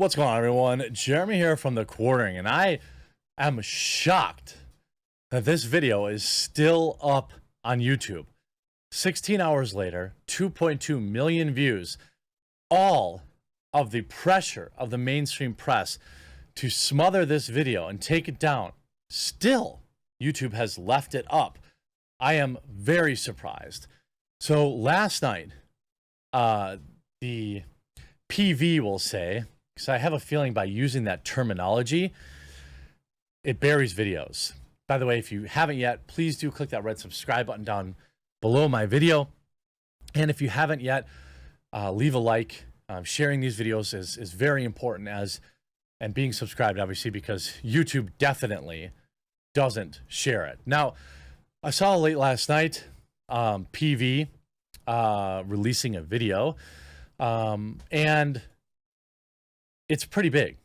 What's going on, everyone? Jeremy here from The Quartering, and I am shocked that this video is still up on YouTube. 16 hours later, 2.2 million views, all of the pressure of the mainstream press to smother this video and take it down. Still, YouTube has left it up. I am very surprised. So last night, the PV will say, because I have a feeling by using that terminology, it buries videos. By the way, if you haven't yet, please do click that red subscribe button down below my video. And if you haven't yet, leave a like. Sharing these videos is very important, and being subscribed, obviously, because YouTube definitely doesn't share it. Now, I saw late last night PV releasing a video, and it's pretty big.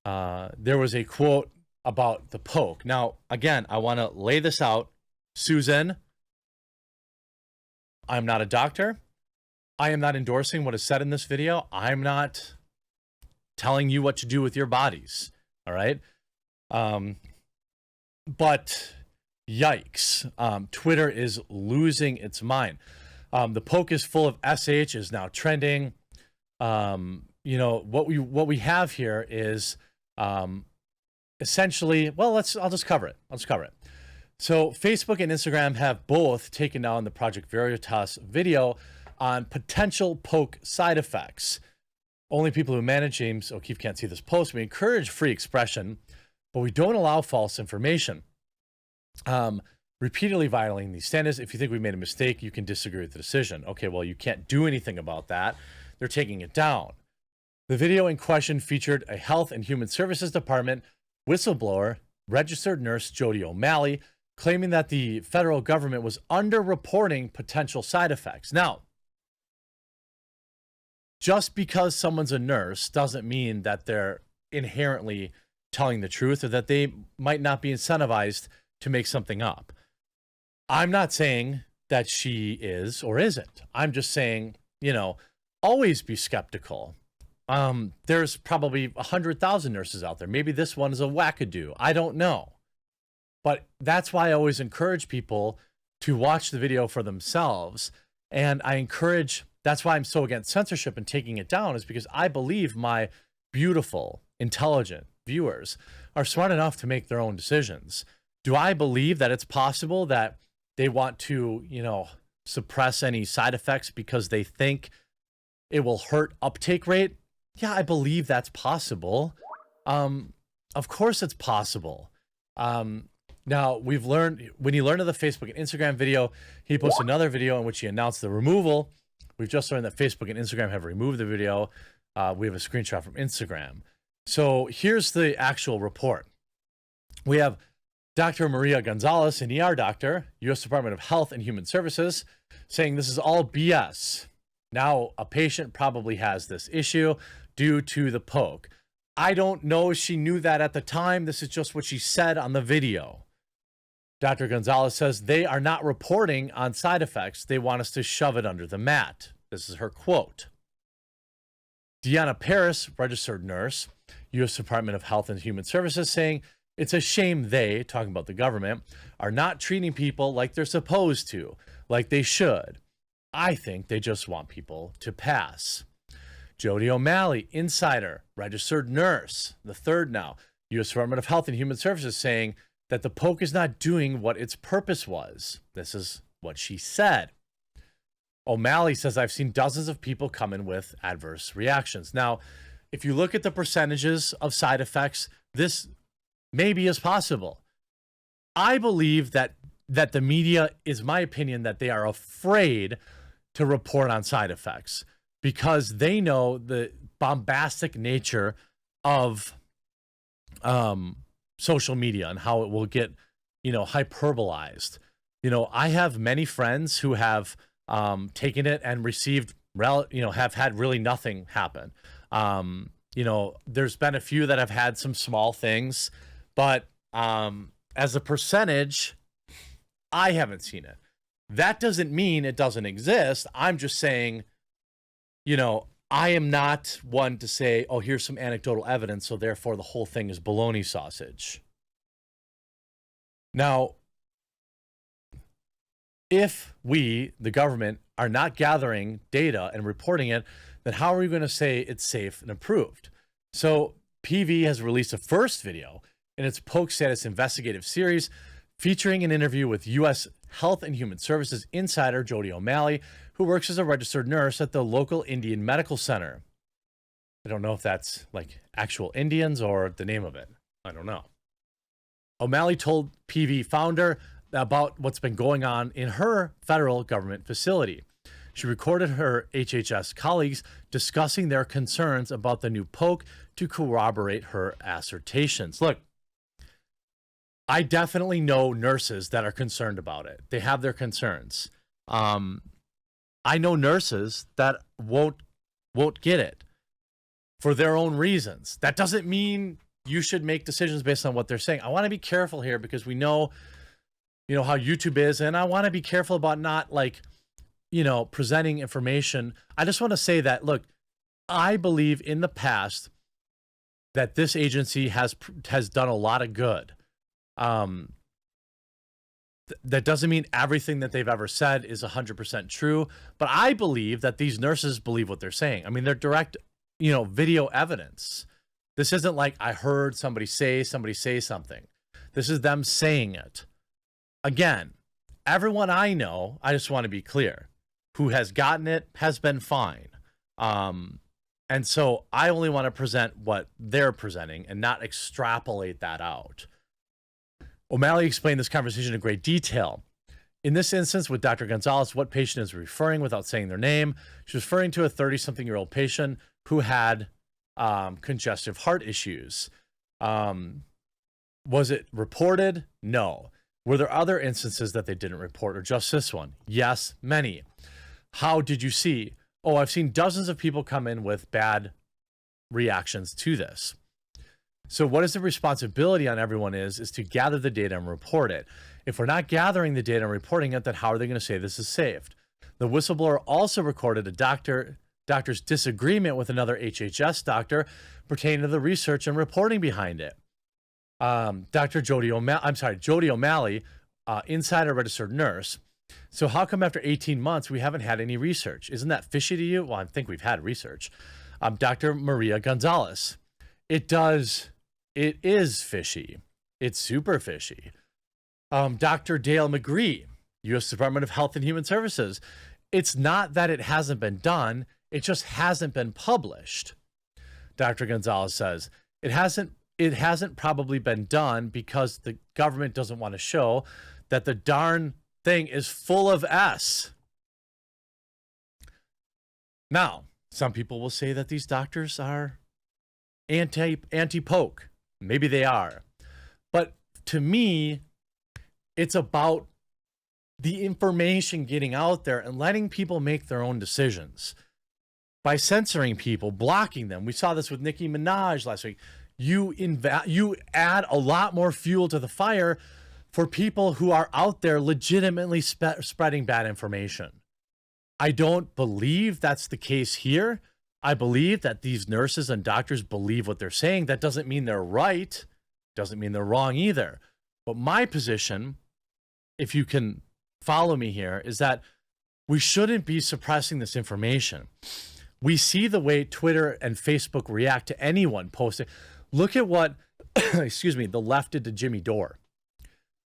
There was a quote about the poke. Now, again, I want to lay this out. Susan, I'm not a doctor. I am not endorsing what is said in this video. I'm not telling you what to do with your bodies. All right. But yikes. Twitter is losing its mind. The poke is full of SH is now trending. You know, what we have here is essentially, well, I'll just cover it. So Facebook and Instagram have both taken down the Project Veritas video on potential poke side effects. Only people who manage James O'Keefe can't see this post. We encourage free expression, but we don't allow false information. Repeatedly violating these standards. If you think we made a mistake, you can disagree with the decision. Okay, well, you can't do anything about that. They're taking it down. The video in question featured a Health and Human Services Department whistleblower, registered nurse Jody O'Malley, claiming that the federal government was underreporting potential side effects. Now, just because someone's a nurse doesn't mean that they're inherently telling the truth or that they might not be incentivized to make something up. I'm not saying that she is or isn't. I'm just saying, you know, always be skeptical. There's probably 100,000 nurses out there. Maybe this one is a wackadoo. I don't know. But that's why I always encourage people to watch the video for themselves. And that's why I'm so against censorship and taking it down, is because I believe my beautiful, intelligent viewers are smart enough to make their own decisions. Do I believe that it's possible that they want to, you know, suppress any side effects because they think it will hurt uptake rate? Yeah, I believe that's possible. Of course it's possible. Now, we've learned, when he learned of the Facebook and Instagram video, he posted another video in which he announced the removal. We've just learned that Facebook and Instagram have removed the video. We have a screenshot from Instagram. So here's the actual report. We have Dr. Maria Gonzalez, an ER doctor, U.S. Department of Health and Human Services, saying this is all BS. Now, a patient probably has this issue due to the poke. I don't know if she knew that at the time. This is just what she said on the video. Dr. Gonzalez says they are not reporting on side effects. They want us to shove it under the mat. This is her quote. Deanna Paris, registered nurse, U.S. Department of Health and Human Services, saying it's a shame they, talking about the government, are not treating people like they're supposed to, like they should. I think they just want people to pass. Jody O'Malley, insider, registered nurse, the third now, U.S. Department of Health and Human Services, saying that the poke is not doing what its purpose was. This is what she said. O'Malley says, I've seen dozens of people come in with adverse reactions. Now, if you look at the percentages of side effects, this maybe is possible. I believe that the media, is my opinion, that they are afraid to report on side effects because they know the bombastic nature of social media and how it will get, you know, hyperbolized. You know, I have many friends who have taken it and received, have had really nothing happen. You know, there's been a few that have had some small things, but as a percentage, I haven't seen it. That doesn't mean it doesn't exist. I'm just saying, you know, I am not one to say, oh, here's some anecdotal evidence, so therefore the whole thing is baloney sausage. Now, if we, the government, are not gathering data and reporting it, then how are we going to say it's safe and approved? So PV has released a first video in its Poke Status investigative series featuring an interview with U.S. Health and Human Services insider Jody O'Malley, who works as a registered nurse at the local Indian medical center. I don't know if that's like actual Indians or the name of it. I don't know. O'Malley told PV founder about what's been going on in her federal government facility. She recorded her HHS colleagues discussing their concerns about the new poke to corroborate her assertions. Look, I definitely know nurses that are concerned about it. They have their concerns. I know nurses that won't get it for their own reasons. That doesn't mean you should make decisions based on what they're saying. I want to be careful here because we know, how YouTube is, and I want to be careful about not presenting information. I just want to say that, look, I believe in the past that this agency has done a lot of good. That doesn't mean everything that they've ever said is 100% true, but I believe that these nurses believe what they're saying. I mean, they're direct, video evidence. This isn't like I heard somebody say something. This is them saying it. Again, everyone I know, I just want to be clear, who has gotten it has been fine. And so I only want to present what they're presenting and not extrapolate that out. O'Malley explained this conversation in great detail. In this instance with Dr. Gonzalez, what patient is referring without saying their name? She was referring to a 30-something-year-old patient who had congestive heart issues. Was it reported? No. Were there other instances that they didn't report, or just this one? Yes, many. How did you see? Oh, I've seen dozens of people come in with bad reactions to this. So what is the responsibility on everyone is to gather the data and report it. If we're not gathering the data and reporting it, then how are they going to say this is safe? The whistleblower also recorded a doctor's disagreement with another HHS doctor pertaining to the research and reporting behind it. Jody O'Malley, insider registered nurse. So how come after 18 months we haven't had any research? Isn't that fishy to you? Well, I think we've had research. Dr. Maria Gonzalez. It is fishy. It's super fishy. Dr. Dale McGree, U.S. Department of Health and Human Services. It's not that it hasn't been done. It just hasn't been published. Dr. Gonzalez says it hasn't probably been done because the government doesn't want to show that the darn thing is full of S. Now, some people will say that these doctors are anti-poke. Maybe they are. But to me, it's about the information getting out there and letting people make their own decisions. By censoring people, blocking them. We saw this with Nicki Minaj last week. You add a lot more fuel to the fire for people who are out there legitimately spreading bad information. I don't believe that's the case here. I believe that these nurses and doctors believe what they're saying. That doesn't mean they're right. Doesn't mean they're wrong either. But my position, if you can follow me here, is that we shouldn't be suppressing this information. We see the way Twitter and Facebook react to anyone posting. Look at what, the left did to Jimmy Dore.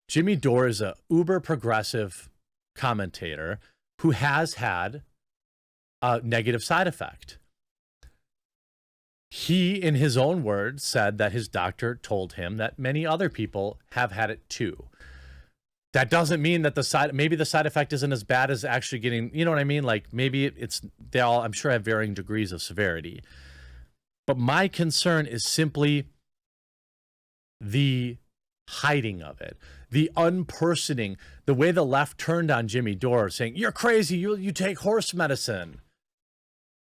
Jimmy Dore is a uber progressive commentator who has had a negative side effect. He, in his own words, said that his doctor told him that many other people have had it too. That doesn't mean that maybe the side effect isn't as bad as actually getting, you know what I mean? Like maybe they all, I'm sure, have varying degrees of severity. But my concern is simply the hiding of it, the unpersoning, the way the left turned on Jimmy Dore, saying, you're crazy, you take horse medicine.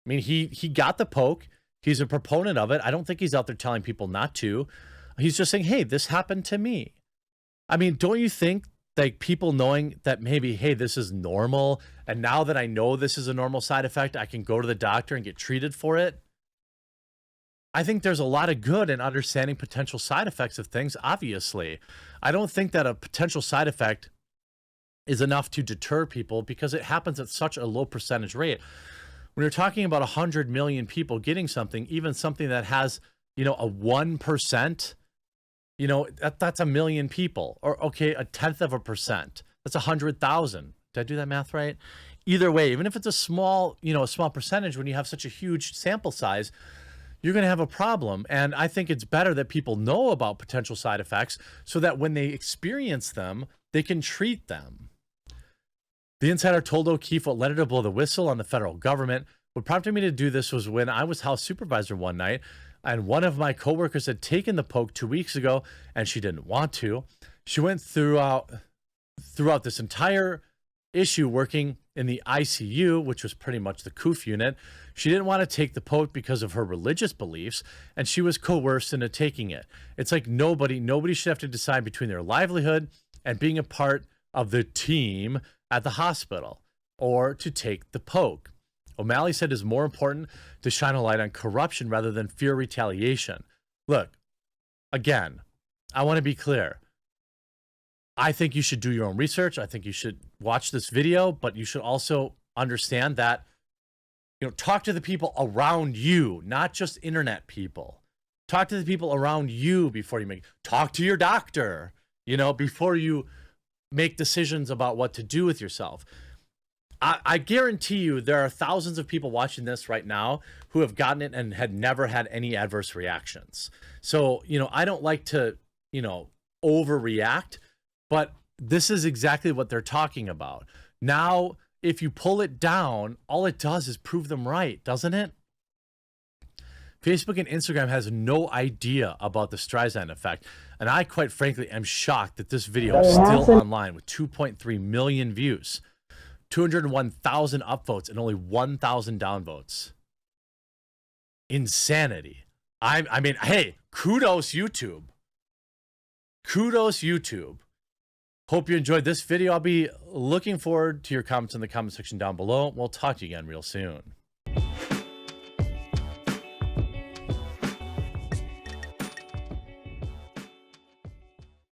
I mean, he got the poke. He's a proponent of it. I don't think he's out there telling people not to. He's just saying, hey, this happened to me. I mean, don't you think like people knowing that maybe, hey, this is normal, and now that I know this is a normal side effect, I can go to the doctor and get treated for it. I think there's a lot of good in understanding potential side effects of things, obviously. I don't think that a potential side effect is enough to deter people because it happens at such a low percentage rate. When you're talking about 100 million people getting something, even something that has, you know, a 1%, you know, that's a million people, or okay, 0.1%. That's 100,000. Did I do that math right? Either way, even if it's a small, you know, a small percentage, when you have such a huge sample size, you're going to have a problem. And I think it's better that people know about potential side effects so that when they experience them, they can treat them. The insider told O'Keefe what led her to blow the whistle on the federal government. What prompted me to do this was when I was house supervisor one night, and one of my coworkers had taken the poke 2 weeks ago, and she didn't want to. She went throughout this entire issue working in the ICU, which was pretty much the COOF unit. She didn't want to take the poke because of her religious beliefs, and she was coerced into taking it. It's like nobody should have to decide between their livelihood and being a part of the team at the hospital or to take the poke. O'Malley said it's more important to shine a light on corruption rather than fear retaliation. Look, again, I want to be clear. I think you should do your own research. I think you should watch this video, but you should also understand that, you know, talk to the people around you, not just internet people. Talk to the people around you before you talk to your doctor, you know, before you make decisions about what to do with yourself. I guarantee you there are thousands of people watching this right now who have gotten it and had never had any adverse reactions. So, you know, I don't like to, you know, overreact, but this is exactly what they're talking about. Now, if you pull it down, all it does is prove them right, doesn't it? Facebook and Instagram has no idea about the Streisand effect. And I, quite frankly, am shocked that this video is still online with 2.3 million views, 201,000 upvotes, and only 1,000 downvotes. Insanity. I mean, hey, kudos YouTube. Kudos YouTube. Hope you enjoyed this video. I'll be looking forward to your comments in the comment section down below. We'll talk to you again real soon.